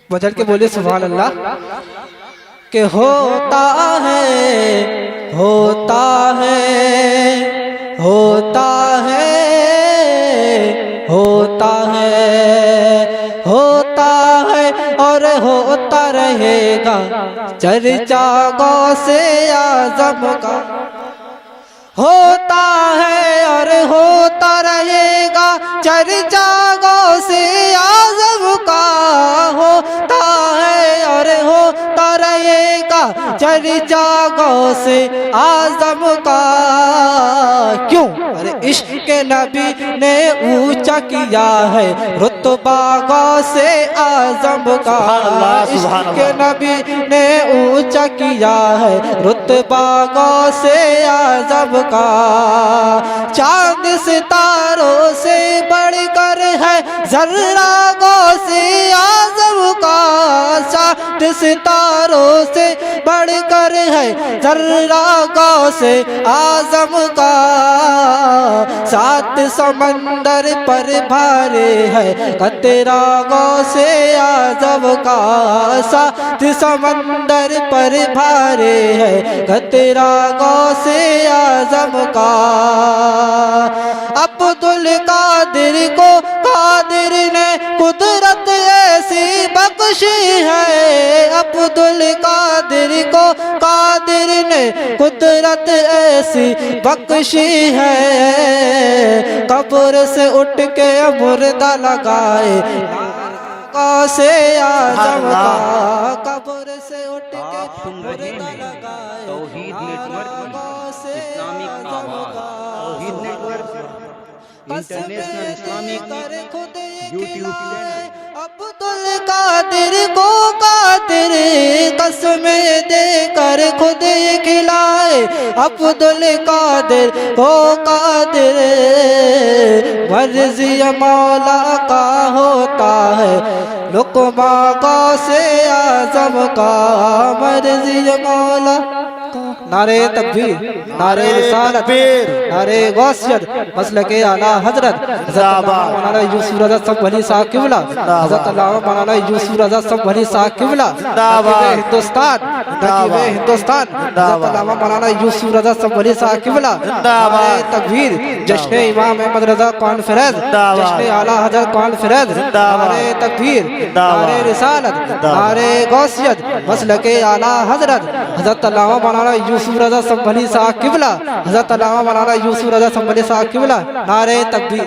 बजल के बोले सुभान अल्लाह कि होता है होता है होता है होता है होता है और होता रहेगा चर्चा गौसे आज़म का। होता है और होता रहेगा चर्चा गौसे आज़म का। होता है और होता रहेगा चर्चा गौसे आज़म का। क्यों? अरे इश्क नबी ने ऊंचा किया है रुतबा गौसे आज़म का। इश्क नबी ने ऊंचा किया है रुतबा गौसे आज़म का। चांद सितारों से बढ़कर है जर्रा गौसे आज़म का। चांद सितारों से बढ़कर है जर्रा गौसे आज़म का। सात समंदर पर भारे है कतरा गौसे आज़म का। सात समंदर पर भारे है कतरा गौसे आज़म का। अब्दुल कादिर को कादिर ने कुदरत ऐसी बख्शी है। अब्दुल कादिर को कादिर ने कुदरत ऐसी बख्शी है। कब्र से उठ के मुर्दा लगाए गौसे आज़म का। कब्र से उठ के मुर्दा लगाए तौहीद नेटवर्क इस्लामिक आवाज़। Tauheed network international Islamic YouTube channel. Abdul Qadir को कादिर कसम देकर खुद खिलाए। अब्दुल कादिर को कादिर मर्ज़ी मौला का होता है लुक़मा गौसे आज़म का। मर्ज़ी मौला नारे तकबीर नारे रिसालत नारे गौसियत मसलक आला हजरत मौलाना यूसुफ रज़ा सब वली साहब क़िबला हज़रत अल्लामा मौलाना यूसुफ रज़ा सब वली साहब क़िबला हिंदुस्तान हिंदुस्तान हज़रत अल्लामा मौलाना यूसुफ रज़ा सब वली साहब क़िबला। नारे तकबीर जश्न इमाम अहमद रज़ा कॉन्फ्रेंस जश्न आला हजरत कॉन्फ्रेंस। नारे तकबीर नारे रिसालत नारे गौसियत मसलक आला हजरत हज़रत अल्लामा मौलाना यूसुफ रज़ा सब वली साहब क़िबला। हज़रत अल्लामा मौलाना यूसुफ रज़ा सब वली साहब क़िबला। नारे तकबीर।